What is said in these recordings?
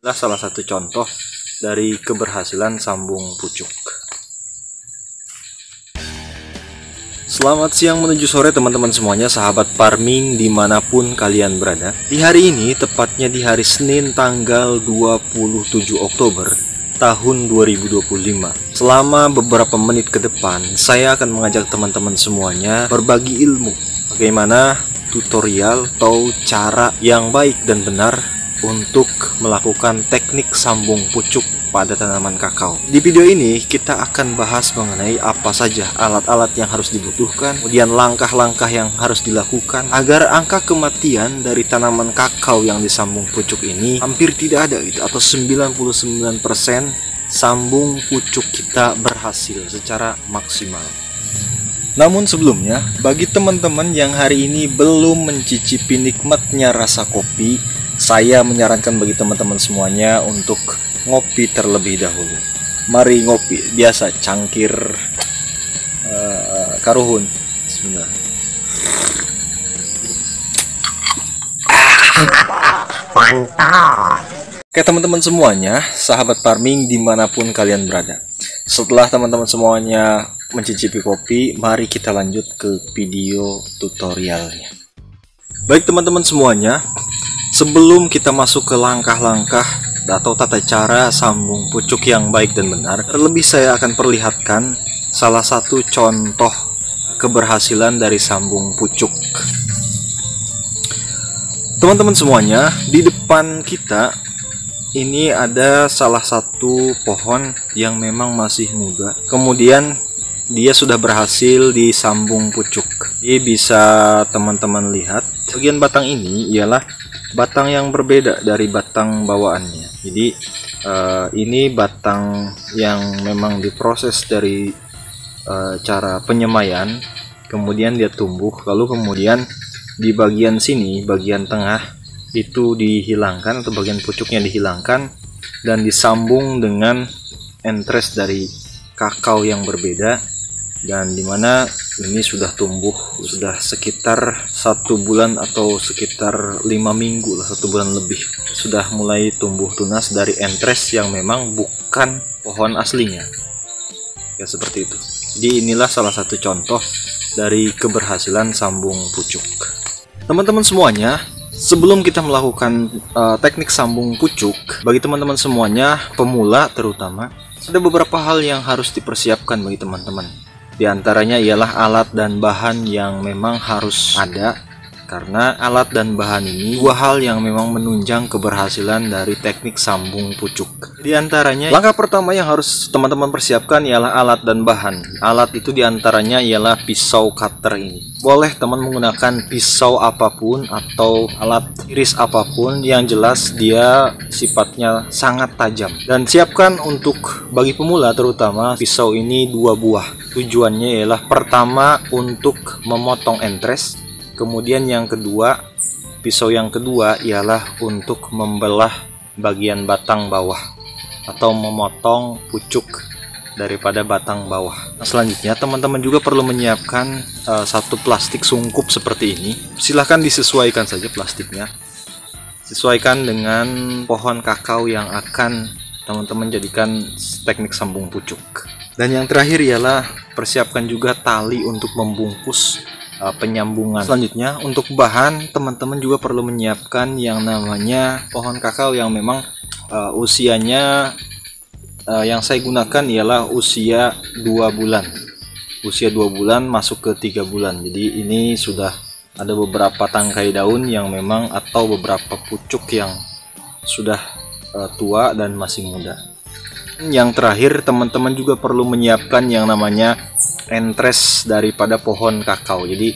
adalah salah satu contoh dari keberhasilan sambung pucuk. Selamat siang menuju sore teman-teman semuanya, sahabat farming dimanapun kalian berada. Di hari ini, tepatnya di hari Senin tanggal 27 Oktober tahun 2025. Selama beberapa menit ke depan, saya akan mengajak teman-teman semuanya berbagi ilmu bagaimana tutorial atau cara yang baik dan benar untuk melakukan teknik sambung pucuk pada tanaman kakao. Di video ini kita akan bahas mengenai apa saja alat-alat yang harus dibutuhkan, kemudian langkah-langkah yang harus dilakukan agar angka kematian dari tanaman kakao yang disambung pucuk ini hampir tidak ada gitu, atau 99% sambung pucuk kita berhasil secara maksimal. Namun sebelumnya, bagi teman-teman yang hari ini belum mencicipi nikmatnya rasa kopi, saya menyarankan bagi teman-teman semuanya untuk ngopi terlebih dahulu. Mari ngopi, biasa cangkir karuhun. Bismillah. Mantap. Oke teman-teman semuanya, sahabat farming dimanapun kalian berada. Setelah teman-teman semuanya mencicipi kopi, mari kita lanjut ke video tutorialnya. Baik teman-teman semuanya, sebelum kita masuk ke langkah-langkah atau tata cara sambung pucuk yang baik dan benar, terlebih saya akan perlihatkan salah satu contoh keberhasilan dari sambung pucuk. Teman-teman semuanya, di depan kita ini ada salah satu pohon yang memang masih muda. Kemudian dia sudah berhasil disambung pucuk. Ini bisa teman-teman lihat, bagian batang ini ialah batang yang berbeda dari batang bawaannya. Jadi ini batang yang memang diproses dari cara penyemaian, kemudian dia tumbuh, lalu kemudian di bagian sini, bagian tengah itu dihilangkan atau bagian pucuknya dihilangkan dan disambung dengan entres dari kakao yang berbeda, dan dimana ini sudah tumbuh sudah sekitar 1 bulan atau sekitar 5 minggu lah, 1 bulan lebih, sudah mulai tumbuh tunas dari entres yang memang bukan pohon aslinya ya, seperti itu. Jadi inilah salah satu contoh dari keberhasilan sambung pucuk. Teman-teman semuanya, sebelum kita melakukan teknik sambung pucuk, bagi teman-teman semuanya pemula terutama, ada beberapa hal yang harus dipersiapkan bagi teman-teman. Di antaranya ialah alat dan bahan yang memang harus ada, karena alat dan bahan ini dua hal yang memang menunjang keberhasilan dari teknik sambung pucuk. Di antaranya, langkah pertama yang harus teman-teman persiapkan ialah alat dan bahan. Alat itu di antaranya ialah pisau cutter ini. Boleh teman menggunakan pisau apapun atau alat iris apapun, yang jelas dia sifatnya sangat tajam. Dan siapkan untuk bagi pemula terutama pisau ini 2 buah. Tujuannya ialah pertama untuk memotong entres, kemudian yang kedua, pisau yang kedua ialah untuk membelah bagian batang bawah atau memotong pucuk daripada batang bawah. Nah, selanjutnya teman-teman juga perlu menyiapkan satu plastik sungkup seperti ini. Silahkan disesuaikan saja plastiknya, sesuaikan dengan pohon kakao yang akan teman-teman jadikan teknik sambung pucuk. Dan yang terakhir ialah persiapkan juga tali untuk membungkus penyambungan. Selanjutnya, untuk bahan teman-teman juga perlu menyiapkan yang namanya pohon kakao yang memang usianya yang saya gunakan ialah usia 2 bulan. Usia 2 bulan masuk ke 3 bulan. Jadi ini sudah ada beberapa tangkai daun yang memang atau beberapa pucuk yang sudah tua dan masih muda. Yang terakhir, teman-teman juga perlu menyiapkan yang namanya entres daripada pohon kakao. Jadi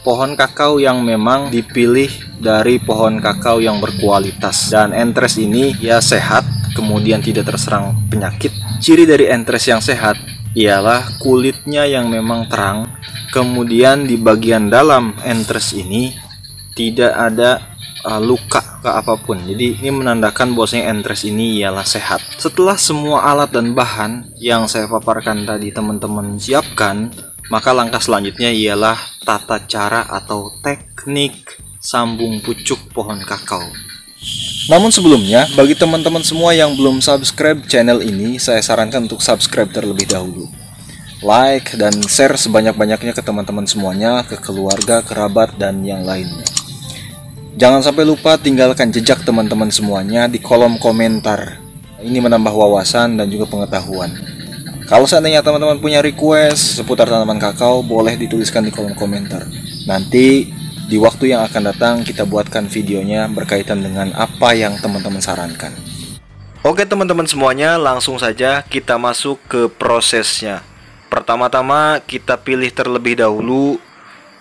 pohon kakao yang memang dipilih dari pohon kakao yang berkualitas, dan entres ini ya sehat, kemudian tidak terserang penyakit. Ciri dari entres yang sehat ialah kulitnya yang memang terang, kemudian di bagian dalam entres ini tidak ada luka ke apapun. Jadi ini menandakan bahwasanya entres ini ialah sehat. Setelah semua alat dan bahan yang saya paparkan tadi teman-teman siapkan, maka langkah selanjutnya ialah tata cara atau teknik sambung pucuk pohon kakao. Namun sebelumnya, bagi teman-teman semua yang belum subscribe channel ini, saya sarankan untuk subscribe terlebih dahulu. Like dan share sebanyak-banyaknya ke teman-teman semuanya, ke keluarga, kerabat, dan yang lainnya. Jangan sampai lupa tinggalkan jejak teman-teman semuanya di kolom komentar. Ini menambah wawasan dan juga pengetahuan. Kalau seandainya teman-teman punya request seputar tanaman kakao, boleh dituliskan di kolom komentar. Nanti di waktu yang akan datang kita buatkan videonya berkaitan dengan apa yang teman-teman sarankan. Oke teman-teman semuanya, langsung saja kita masuk ke prosesnya. Pertama-tama kita pilih terlebih dahulu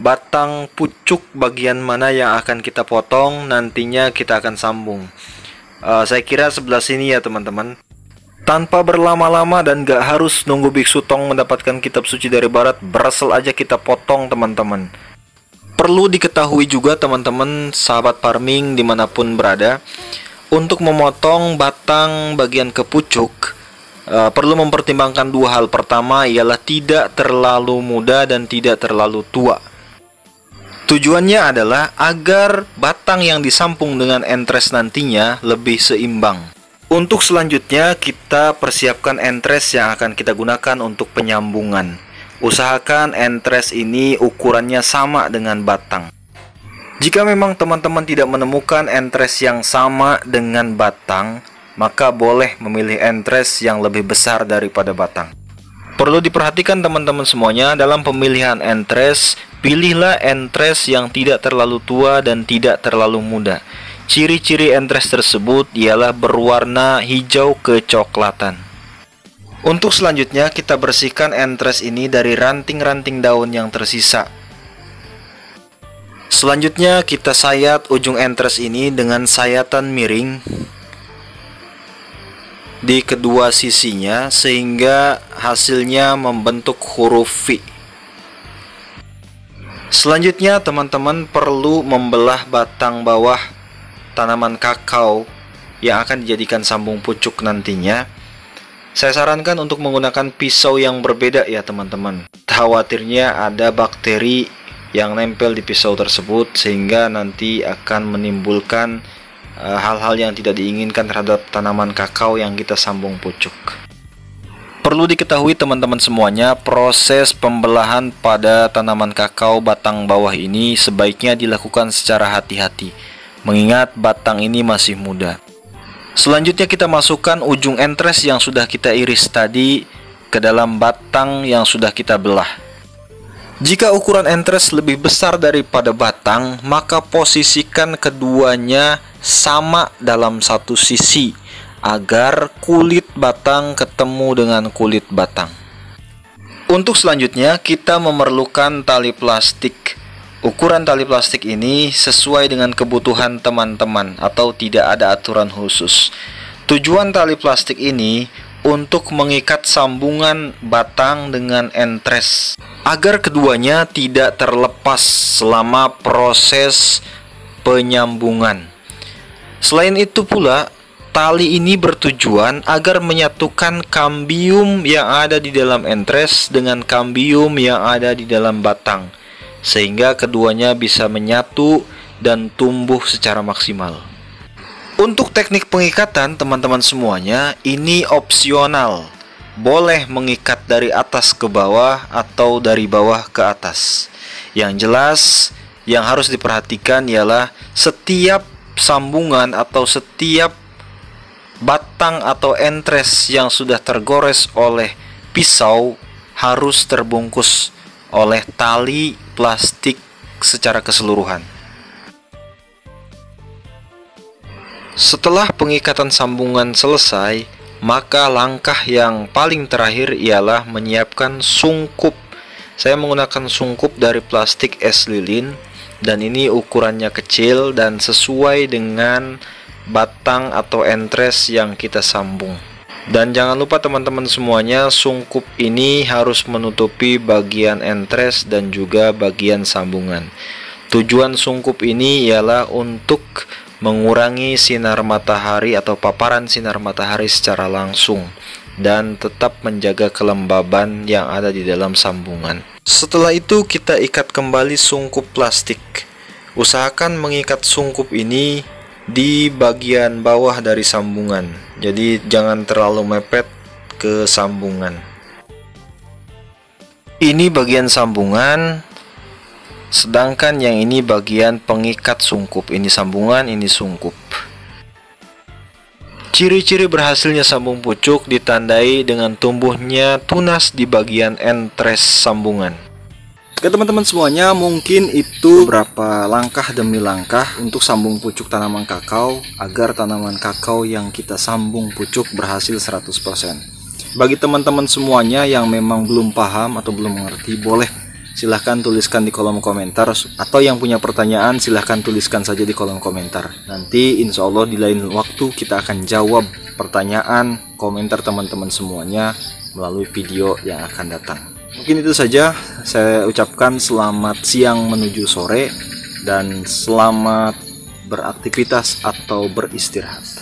batang pucuk bagian mana yang akan kita potong, nantinya kita akan sambung. Saya kira sebelah sini ya teman-teman. Tanpa berlama-lama dan gak harus nunggu Biksu Tong mendapatkan kitab suci dari barat, berasal aja kita potong teman-teman. Perlu diketahui juga teman-teman sahabat farming dimanapun berada, untuk memotong batang bagian kepucuk perlu mempertimbangkan dua hal. Pertama ialah tidak terlalu muda dan tidak terlalu tua. Tujuannya adalah agar batang yang disampung dengan entres nantinya lebih seimbang. Untuk selanjutnya kita persiapkan entres yang akan kita gunakan untuk penyambungan. Usahakan entres ini ukurannya sama dengan batang. Jika memang teman-teman tidak menemukan entres yang sama dengan batang, maka boleh memilih entres yang lebih besar daripada batang. Perlu diperhatikan teman-teman semuanya dalam pemilihan entres, pilihlah entres yang tidak terlalu tua dan tidak terlalu muda. Ciri-ciri entres tersebut ialah berwarna hijau kecoklatan. Untuk selanjutnya kita bersihkan entres ini dari ranting-ranting daun yang tersisa. Selanjutnya kita sayat ujung entres ini dengan sayatan miring di kedua sisinya sehingga hasilnya membentuk huruf V. Selanjutnya teman-teman perlu membelah batang bawah tanaman kakao yang akan dijadikan sambung pucuk nantinya. Saya sarankan untuk menggunakan pisau yang berbeda ya teman-teman. Khawatirnya ada bakteri yang nempel di pisau tersebut sehingga nanti akan menimbulkan hal-hal yang tidak diinginkan terhadap tanaman kakao yang kita sambung pucuk. Perlu diketahui teman-teman semuanya, proses pembelahan pada tanaman kakao batang bawah ini sebaiknya dilakukan secara hati-hati, mengingat batang ini masih muda. Selanjutnya kita masukkan ujung entres yang sudah kita iris tadi ke dalam batang yang sudah kita belah. Jika ukuran entres lebih besar daripada batang, maka posisikan keduanya sama dalam satu sisi agar kulit batang ketemu dengan kulit batang. Untuk selanjutnya kita memerlukan tali plastik. Ukuran tali plastik ini sesuai dengan kebutuhan teman-teman atau tidak ada aturan khusus. Tujuan tali plastik ini untuk mengikat sambungan batang dengan entres agar keduanya tidak terlepas selama proses penyambungan. Selain itu pula, tali ini bertujuan agar menyatukan kambium yang ada di dalam entres dengan kambium yang ada di dalam batang, sehingga keduanya bisa menyatu dan tumbuh secara maksimal. Untuk teknik pengikatan teman-teman semuanya, ini opsional. Boleh mengikat dari atas ke bawah atau dari bawah ke atas. Yang jelas, yang harus diperhatikan ialah setiap sambungan atau setiap batang atau entres yang sudah tergores oleh pisau harus terbungkus oleh tali plastik secara keseluruhan. Setelah pengikatan sambungan selesai, maka langkah yang paling terakhir ialah menyiapkan sungkup. Saya menggunakan sungkup dari plastik es lilin dan ini ukurannya kecil dan sesuai dengan batang atau entres yang kita sambung. Dan jangan lupa teman-teman semuanya, sungkup ini harus menutupi bagian entres dan juga bagian sambungan. Tujuan sungkup ini ialah untuk mengurangi sinar matahari atau paparan sinar matahari secara langsung dan tetap menjaga kelembaban yang ada di dalam sambungan. Setelah itu kita ikat kembali sungkup plastik. Usahakan mengikat sungkup ini di bagian bawah dari sambungan. Jadi jangan terlalu mepet ke sambungan. Ini bagian sambungan, sedangkan yang ini bagian pengikat sungkup. Ini sambungan, ini sungkup. Ciri-ciri berhasilnya sambung pucuk ditandai dengan tumbuhnya tunas di bagian entres sambungan. Oke teman-teman semuanya, mungkin itu beberapa langkah demi langkah untuk sambung pucuk tanaman kakao agar tanaman kakao yang kita sambung pucuk berhasil 100%. Bagi teman-teman semuanya yang memang belum paham atau belum mengerti, boleh silahkan tuliskan di kolom komentar, atau yang punya pertanyaan silahkan tuliskan saja di kolom komentar. Nanti insya Allah di lain waktu kita akan jawab pertanyaan komentar teman-teman semuanya melalui video yang akan datang. Mungkin itu saja, saya ucapkan selamat siang menuju sore dan selamat beraktivitas atau beristirahat.